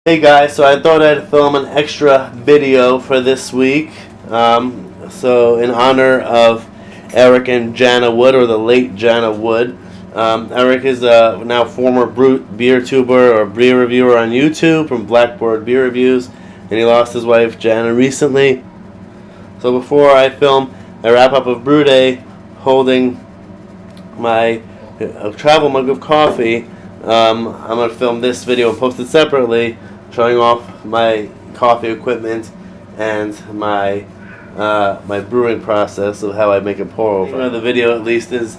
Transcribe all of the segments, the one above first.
Hey guys, so I thought I'd film an extra video for this week. So in honor of Eric and Jana Wood, or the late Jana Wood. Eric is a now former beer tuber or beer reviewer on YouTube from Blackboard Beer Reviews, and he lost his wife Jana recently. So before I film a wrap up of Brew Day, holding my travel mug of coffee, I'm going to film this video and post it separately, showing off my coffee equipment and my brewing process of how I make a pour over. The video at least is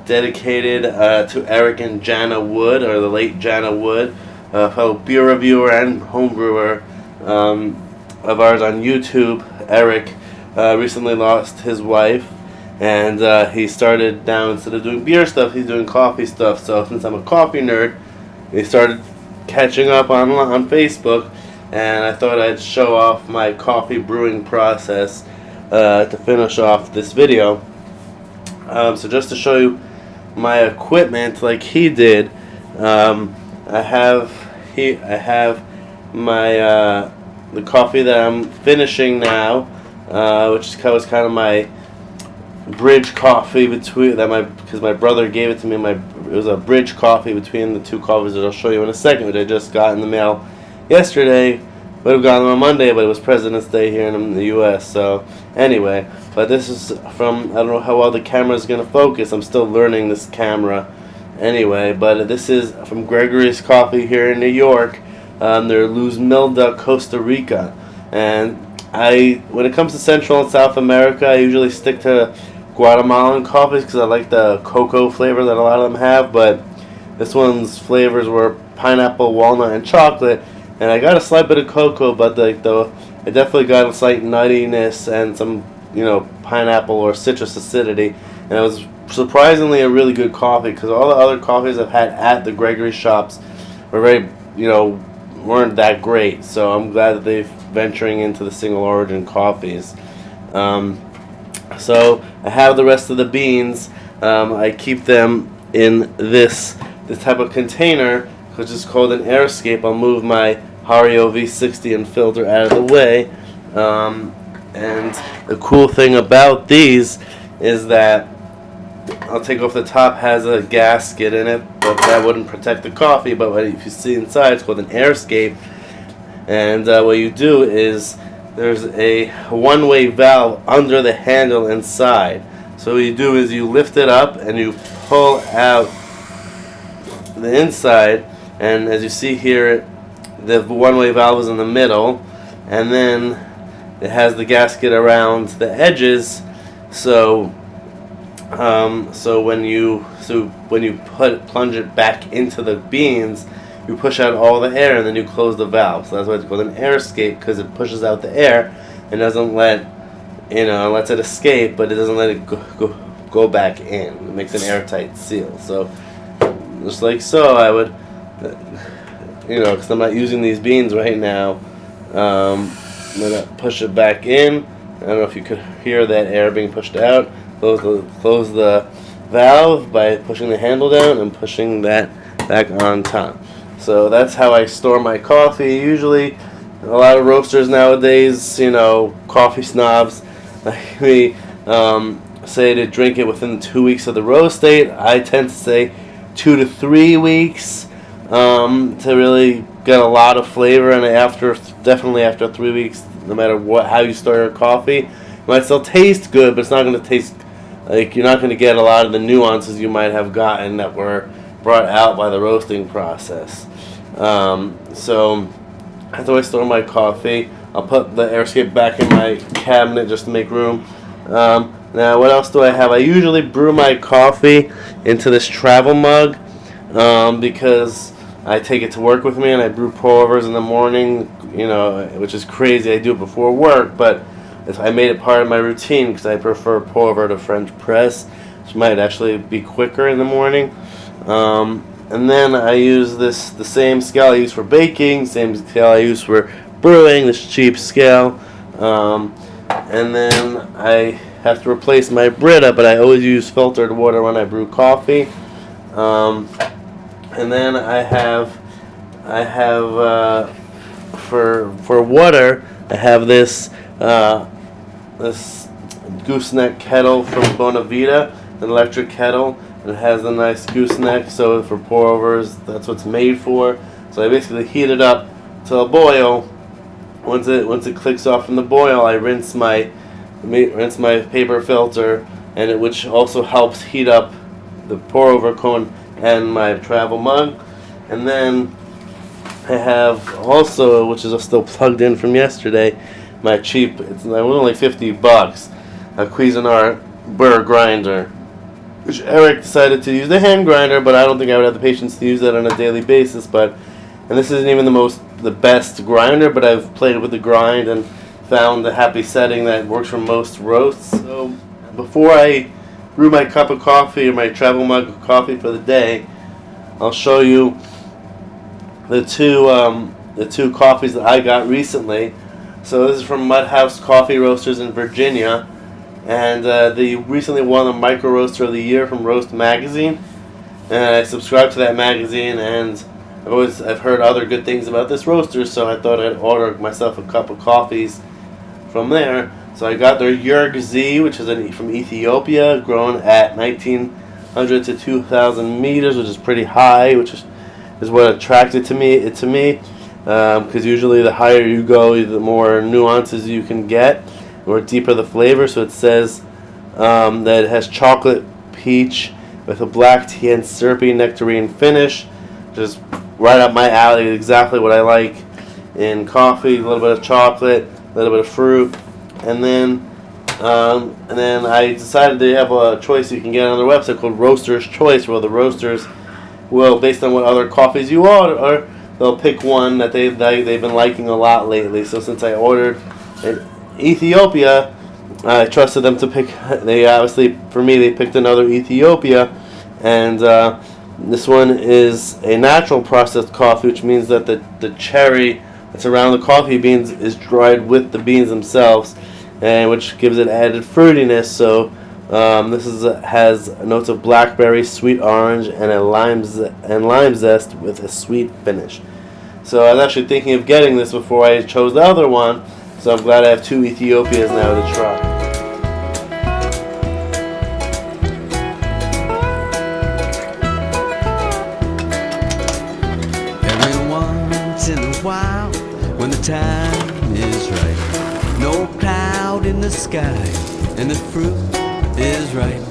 dedicated to Eric and Jana Wood, or the late Jana Wood, a fellow beer reviewer and home brewer of ours on YouTube. Eric recently lost his wife, and he started now, instead of doing beer stuff, he's doing coffee stuff. So since I'm a coffee nerd, he started catching up on Facebook, and I thought I'd show off my coffee brewing process to finish off this video. So just to show you my equipment like he did, I have my the coffee that I'm finishing now, which was kind of my bridge coffee between that because my brother gave it to me. It was a bridge coffee between the two coffees that I'll show you in a second, which I just got in the mail yesterday. Would have gotten them on Monday, but it was President's Day here in the U.S. So anyway, but this is from, I don't know how well the camera is going to focus. I'm still learning this camera. Anyway, but this is from Gregory's Coffee here in New York. They're Luz Milda, Costa Rica, and when it comes to Central and South America, I usually stick to Guatemalan coffees because I like the cocoa flavor that a lot of them have. But this one's flavors were pineapple, walnut, and chocolate. And I got a slight bit of cocoa, but I definitely got a slight nuttiness and some, pineapple or citrus acidity. And it was surprisingly a really good coffee, because all the other coffees I've had at the Gregory shops were weren't that great. So I'm glad that they're venturing into the single origin coffees. So I have the rest of the beans. I keep them in this type of container, which is called an Airscape. I'll move my Hario V60 and filter out of the way. And the cool thing about these is that I'll take off the top, has a gasket in it, but that wouldn't protect the coffee. But if you see inside, it's called an Airscape. And what you do is there's a one-way valve under the handle inside. So what you do is you lift it up and you pull out the inside, and as you see here, the one-way valve is in the middle, and then it has the gasket around the edges. So when you plunge it back into the beans, you push out all the air, and then you close the valve. So that's why it's called an Airscape, because it pushes out the air and doesn't let lets it escape, but it doesn't let it go back in. It makes an airtight seal. So just like so, I would, because I'm not using these beans right now, I'm going to push it back in. I don't know if you could hear that air being pushed out. Close the valve by pushing the handle down and pushing that back on top. So that's how I store my coffee. Usually, a lot of roasters nowadays, coffee snobs, like me, say to drink it within 2 weeks of the roast date. I tend to say 2 to 3 weeks to really get a lot of flavor, and definitely after 3 weeks, no matter how you store your coffee, it might still taste good, but it's not going to taste like, you're not going to get a lot of the nuances you might have gotten that were brought out by the roasting process. So after I store my coffee, I'll put the Airscape back in my cabinet just to make room. Now, what else do I have? I usually brew my coffee into this travel mug because I take it to work with me, and I brew pour-overs in the morning, which is crazy. I do it before work, but I made it part of my routine because I prefer pour-over to French press, which might actually be quicker in the morning. And then I use the same scale I use for baking, same scale I use for brewing, this cheap scale. And then I have to replace my Brita, but I always use filtered water when I brew coffee. And then I have for water, I have this this gooseneck kettle from Bonavita, an electric kettle. It has a nice gooseneck, so for pour overs, that's what it's made for. So I basically heat it up to a boil. Once it clicks off from the boil, I rinse my paper filter, and which also helps heat up the pour over cone and my travel mug. And then I have also, which is still plugged in from yesterday, my cheap, it's only $50, a Cuisinart burr grinder, which Eric decided to use the hand grinder, but I don't think I would have the patience to use that on a daily basis. And this isn't even the best grinder, but I've played with the grind and found a happy setting that works for most roasts. So before I brew my cup of coffee or my travel mug of coffee for the day, I'll show you the two coffees that I got recently. So this is from Mudhouse Coffee Roasters in Virginia, and they recently won the Micro Roaster of the Year from Roast Magazine. And I subscribe to that magazine, and I've heard other good things about this roaster, so I thought I'd order myself a cup of coffees from there. So I got their Yerg Z, which is from Ethiopia, grown at 1,900 to 2,000 meters, which is pretty high, which is what attracted to me. Because usually the higher you go, the more nuances you can get, the more deeper the flavor. So it says that it has chocolate peach with a black tea and syrupy nectarine finish, just right up my alley. Exactly what I like in coffee. A little bit of chocolate, a little bit of fruit, and then I decided they have a choice you can get on their website called Roaster's Choice, where the roasters will, based on what other coffees you order, they'll pick one that they've been liking a lot lately. So since I ordered in Ethiopia, I trusted them to pick. They obviously, for me, they picked another Ethiopia, and this one is a natural processed coffee, which means that the cherry that's around the coffee beans is dried with the beans themselves, and which gives it added fruitiness. So this has notes of blackberry, sweet orange, and lime zest with a sweet finish. So I was actually thinking of getting this before I chose the other one. So I'm glad I have two Ethiopias now to try. Every once in a while, when the time is right, no cloud in the sky, and the fruit is ripe.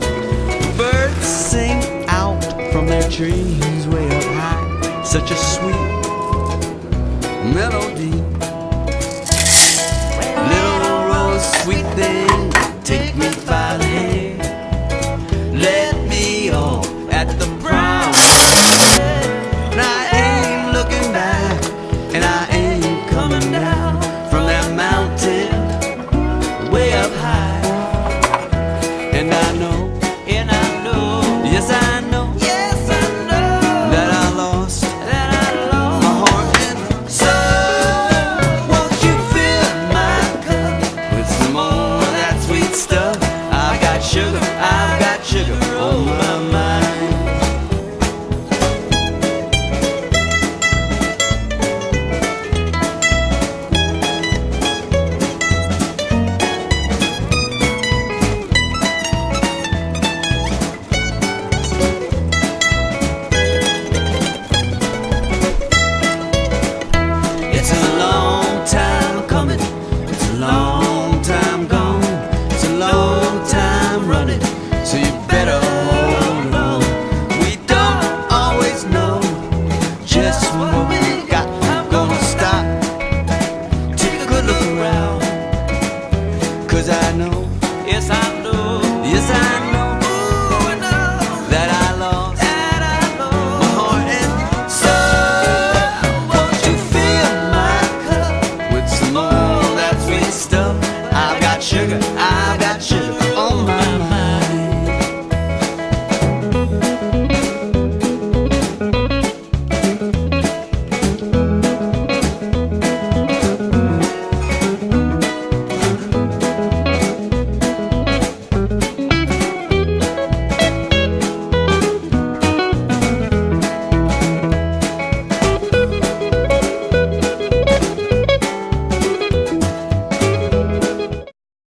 Birds sing out from their trees way up high, such a sweet melody.